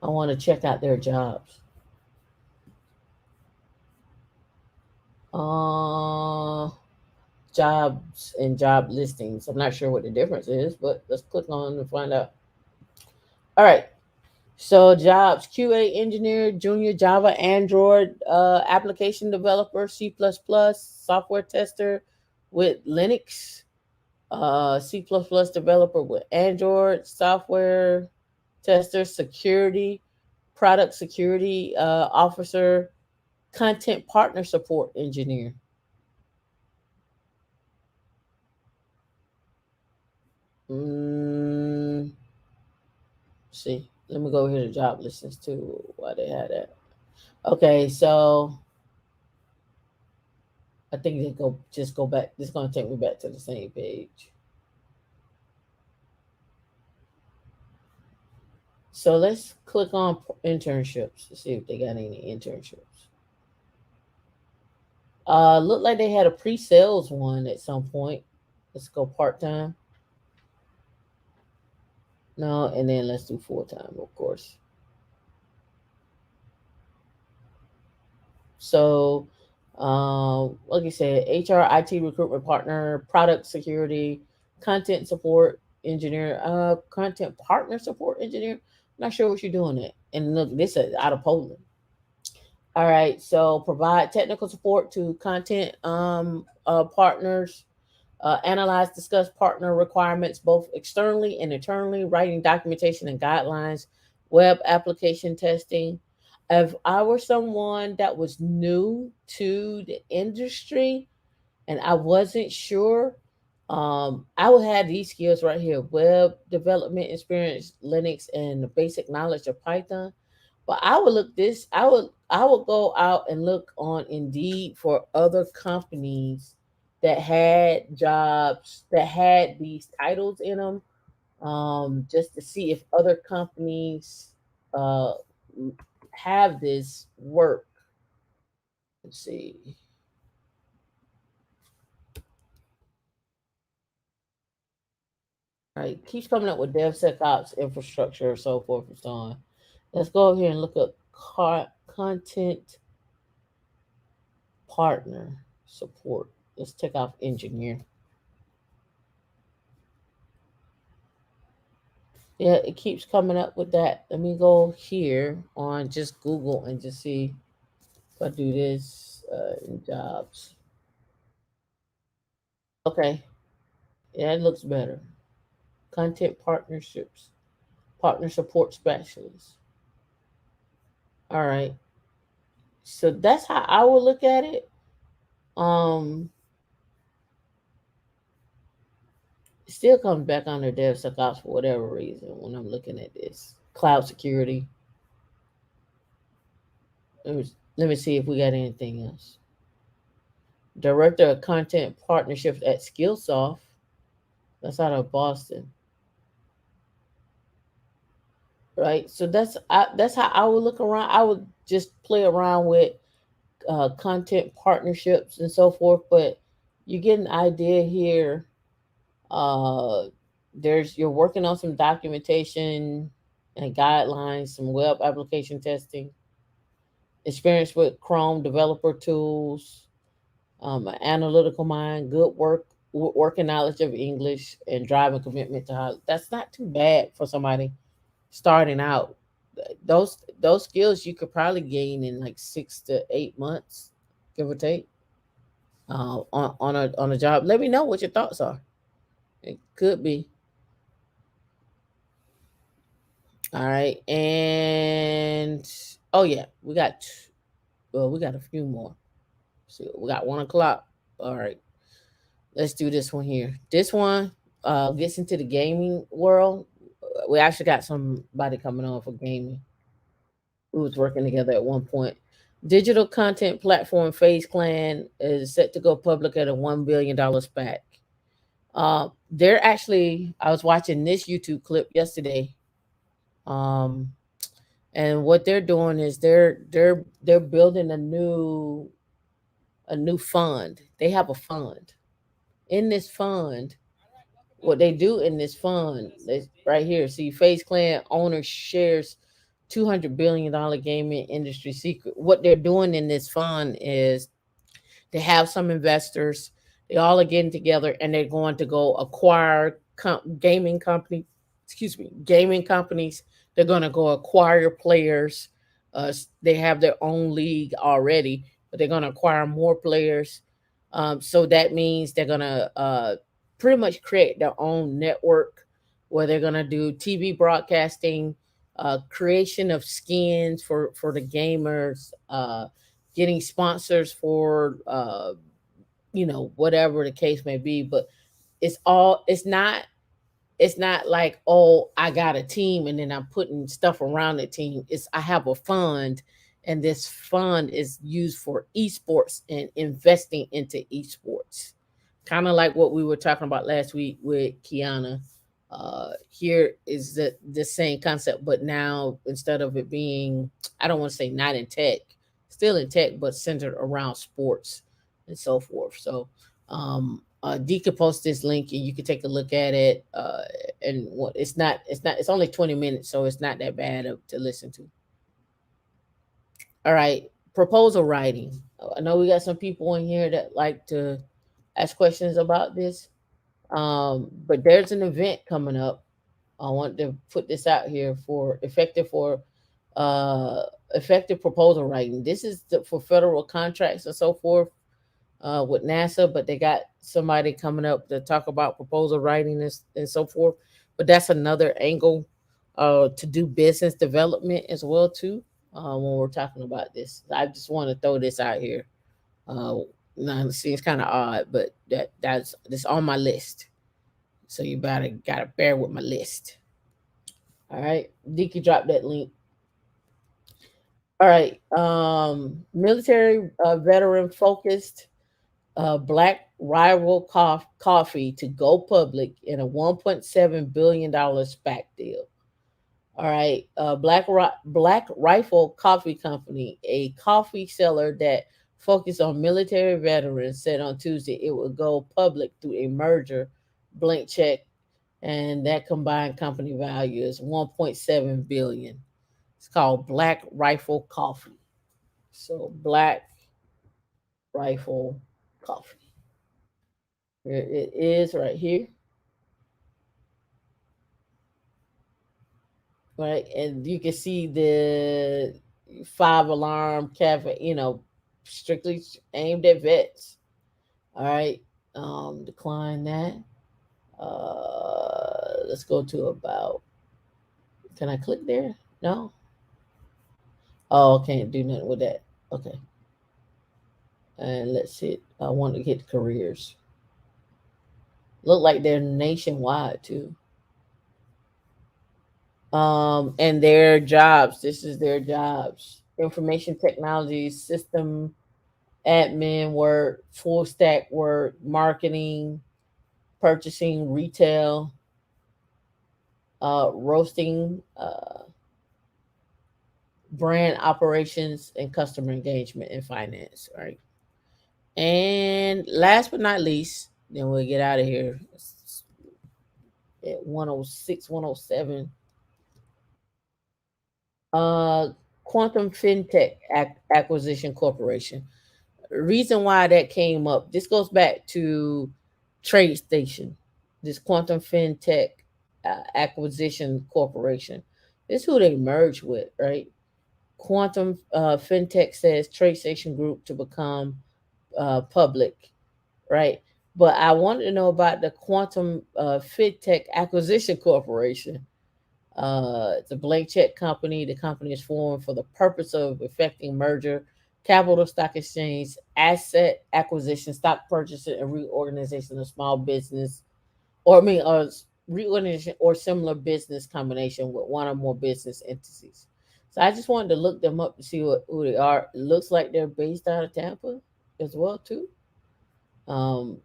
I want to check out their jobs. Uh, Jobs and job listings. I'm not sure what the difference is, but let's click on and find out. All right. So jobs: QA engineer, junior Java, Android application developer, C++, software tester with Linux, C++ developer with Android, software tester, security, product security officer, content partner support engineer. Mm, see, let me go here to job listings too. Why they had that? Okay, so I think they go just go back. This is gonna take me back to the same page. So let's click on internships to see if they got any internships. Looked like they had a pre-sales one at some point. Let's go part time. No, and then let's do full time, of course. So, like you said, HR, IT recruitment partner, product security, content support engineer, content partner support engineer. I'm not sure what you're doing it. And look, this is out of Poland. All right, so provide technical support to content partners, analyze, discuss partner requirements both externally and internally, writing documentation and guidelines, web application testing. If I were someone that was new to the industry and I wasn't sure, I would have these skills right here: web development experience, Linux, and the basic knowledge of Python. But I would look this. I would go out and look on Indeed for other companies that had jobs that had these titles in them, just to see if other companies uh, have this work. Let's see. All right, keeps coming up with DevSecOps infrastructure, so forth and so on. Let's go over here and look up content partner support. Let's take off engineer. Yeah, it keeps coming up with that. Let me go here on just Google and just see if I do this in jobs. Okay, yeah, it looks better. Content partnerships, partner support specialist. All right, so that's how I would look at it. Um, it still comes back under DevSecOps for whatever reason when I'm looking at this. Cloud security. Let me see if we got anything else. Director of Content Partnerships at Skillsoft. That's out of Boston, right? So that's how I would look around. I would just play around with content partnerships and so forth. But you get an idea here. Uh, you're working on some documentation and guidelines, some web application testing, experience with Chrome developer tools, an analytical mind, good working knowledge of English, and driving commitment to how. That's not too bad for somebody starting out. Those skills you could probably gain in like 6 to 8 months, give or take, on a job. Let me know what your thoughts are. It could be. All right, and oh yeah, we got a few more. So we got 1 o'clock. All right, let's do this one here. This one gets into the gaming world. We actually got somebody coming on for gaming. We was working together at one point. Digital content platform Face Clan is set to go public at a $1 billion SPAC. They're actually, I was watching this YouTube clip yesterday. Um, and what they're doing is they're building a new fund. They have a fund. In this fund, what they do in this fund is right here. See, Face Clan owner shares $200 billion gaming industry secret. What they're doing in this fund is they have some investors. They all are getting together and they're going to go acquire gaming company. Excuse me, gaming companies. They're going to go acquire players. They have their own league already, but they're going to acquire more players. So that means they're going to pretty much create their own network where they're going to do TV broadcasting, creation of skins for the gamers, getting sponsors for whatever the case may be. But it's not like, oh, I got a team and then I'm putting stuff around the team. It's I have a fund, and this fund is used for esports and investing into esports. Kind of like what we were talking about last week with Kiana. Here is the same concept, but now instead of it being, I don't want to say not in tech, still in tech, but centered around sports and so forth. So Dee could post this link and you can take a look at it. And what it's only 20 minutes, so it's not that bad to listen to. All right, proposal writing. I know we got some people in here that like to ask questions about this. But there's an event coming up. I want to put this out here uh, effective proposal writing. This is for federal contracts and so forth with NASA, but they got somebody coming up to talk about proposal writing and so forth. But that's another angle to do business development as well too. When we're talking about this, I just want to throw this out here. Uh, Now it seems kind of odd, but that's on my list. So you better gotta bear with my list. All right, Deaky drop that link. All right, military veteran focused black rival coffee to go public in a $1.7 billion SPAC deal. All right, Black Rifle Coffee Company, a coffee seller that focused on military veterans, said on Tuesday it would go public through a merger, blank check, and that combined company value is 1.7 billion. It's called Black Rifle Coffee. So Black Rifle Coffee. Here it is right here. Right, and you can see the 5 alarm cafe, strictly aimed at vets. All right, decline that. Let's go to about. Can I click there? No. Oh, I can't do nothing with that. Okay, and let's hit. I want to hit careers. Look like they're nationwide too. And their jobs. This is their jobs. Information technology, system admin work, full stack work, marketing, purchasing, retail, roasting, brand operations, and customer engagement and finance. Right. And last but not least, then we'll get out of here at 106, 107. Uh, Quantum FinTech Acquisition Corporation. Reason why that came up, this goes back to TradeStation, this Quantum FinTech Acquisition Corporation. This is who they merged with, right? Quantum FinTech says TradeStation Group to become public, right? But I wanted to know about the Quantum FinTech Acquisition Corporation. It's a blank check company. The company is formed for the purpose of effecting merger, capital stock exchange, asset acquisition, stock purchasing, and reorganization of small business, or I mean, reorganization or similar business combination with one or more business entities. So I just wanted to look them up to see who they are. It looks like they're based out of Tampa as well too.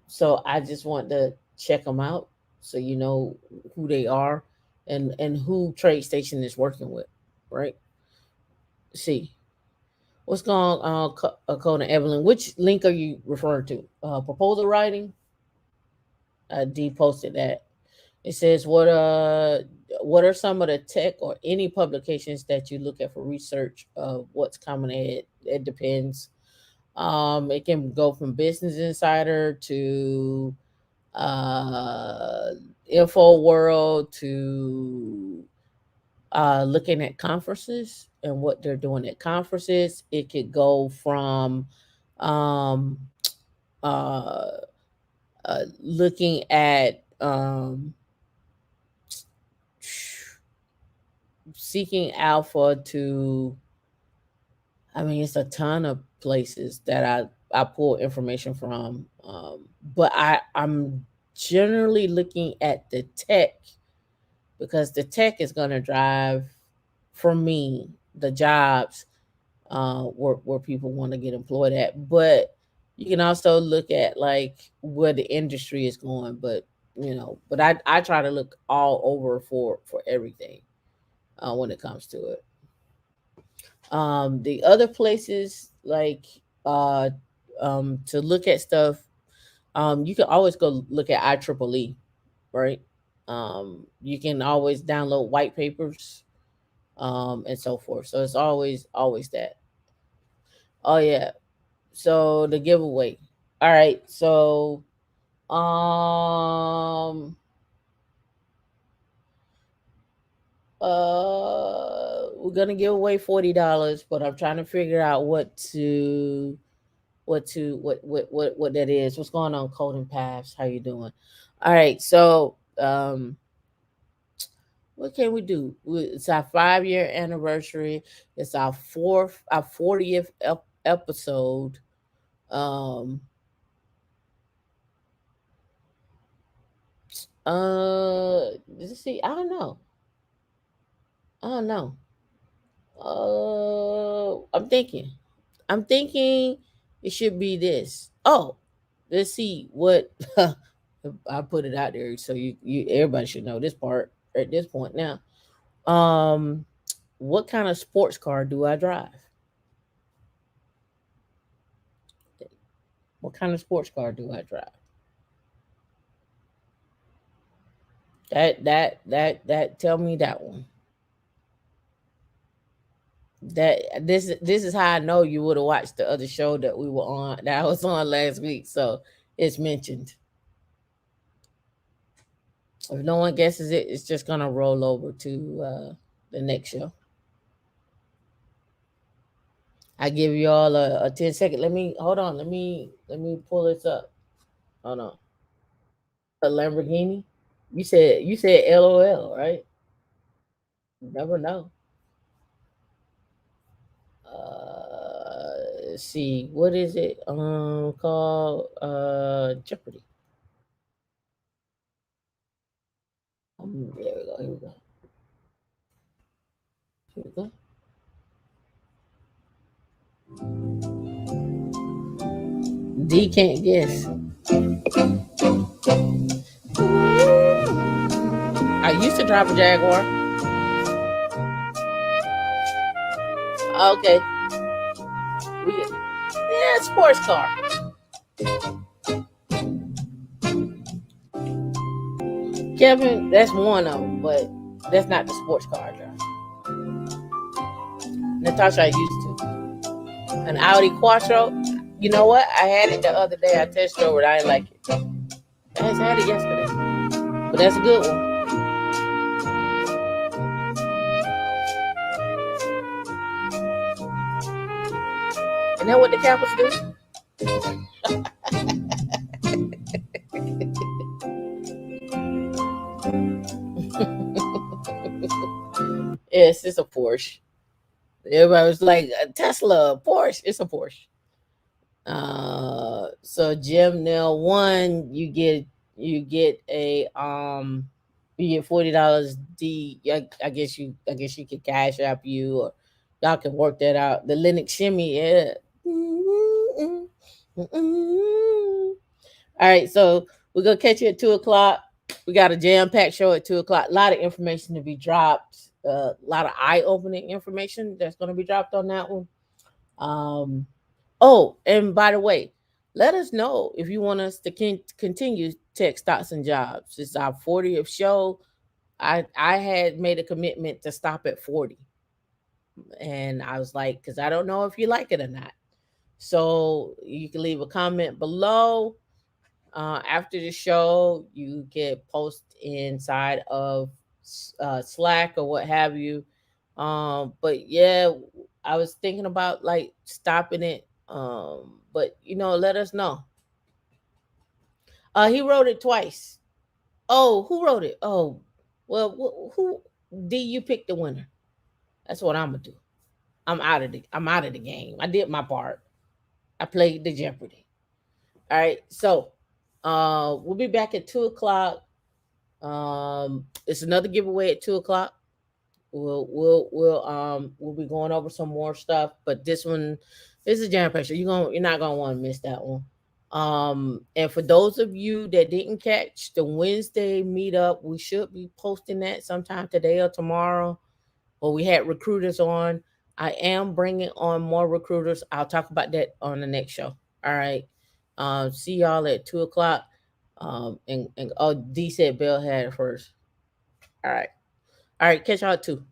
So I just want to check them out so you know who they are and who Trade Station is working with, right? See what's going on, Conan Evelyn. Which link are you referring to? Proposal writing. I posted that. It says what are some of the tech or any publications that you look at for research of what's coming ahead? It depends. It can go from Business Insider to uh, Info World to looking at conferences and what they're doing at conferences. It could go from um, uh, looking at seeking alpha to, I mean, it's a ton of places that I pull information from. But I'm generally looking at the tech because the tech is going to drive, for me, the jobs where people want to get employed at. But you can also look at like where the industry is going. But but I try to look all over for everything when it comes to it. The other places like uh, to look at stuff, you can always go look at IEEE, right? You can always download white papers and so forth. So it's always that. Oh yeah. So the giveaway. All right. So um we're gonna give away $40, but I'm trying to figure out what that is. What's going on, Coding Paths? How you doing? All right, so what can we do? It's our 5 year anniversary. It's our 40th episode. Um, let's see. I don't know. I don't know. I'm thinking. I'm thinking it should be this. Oh, let's see what I put it out there so you everybody should know this part at this point now. Um, what kind of sports car do I drive? What kind of sports car do I drive? That tell me that one. This is how I know you would have watched the other show that we were on that I was on last week. So it's mentioned. If no one guesses it, it's just gonna roll over to the next show. I give you all a 10 second. Let me hold on. Let me pull this up. Hold on. A Lamborghini. You said LOL, right? You never know. Let's see. What is it? Called Jeopardy. There we go. Here we go. Here we go. D can't guess. I used to drive a Jaguar. Okay. Yeah, sports car. Kevin, that's one of them, but that's not the sports car I drive. Natasha, I used to. An Audi Quattro. You know what? I had it the other day. I test drove it. I didn't like it. I just had it yesterday. But that's a good one. And that what the Kappas do? Yes, it's a Porsche. Everybody was like, a Tesla, Porsche. It's a Porsche. So Jim Nail one, you get a you get $40. I guess you could cash app you or Y'all can work that out. The Linux shimmy, yeah. All right, so we're gonna catch you at 2 o'clock. We got a jam-packed show at 2 o'clock. A lot of information to be dropped. A lot of eye-opening information that's gonna be dropped on that one. Um, oh, and by the way, let us know if you want us to continue tech stocks and jobs. It's our 40th show. I had made a commitment to stop at 40, and I was like, because I don't know if you like it or not. So you can leave a comment below. After the show, you get post inside of Slack or what have you. But yeah, I was thinking about like stopping it. But let us know. He wrote it twice. Oh, who wrote it? Oh, well, who? D, you pick the winner. That's what I'm gonna do. I'm out of the game. I did my part. I played the Jeopardy. All right, so we'll be back at 2 o'clock. It's another giveaway at 2 o'clock. We'll be going over some more stuff, but this is jam pressure. You're not gonna want to miss that one. And for those of you that didn't catch the Wednesday meetup, we should be posting that sometime today or tomorrow. Well, we had recruiters on. I am bringing on more recruiters. I'll talk about that on the next show. All right. See y'all at 2 o'clock. And oh, D said Bell had it first. All right. All right. Catch y'all at 2.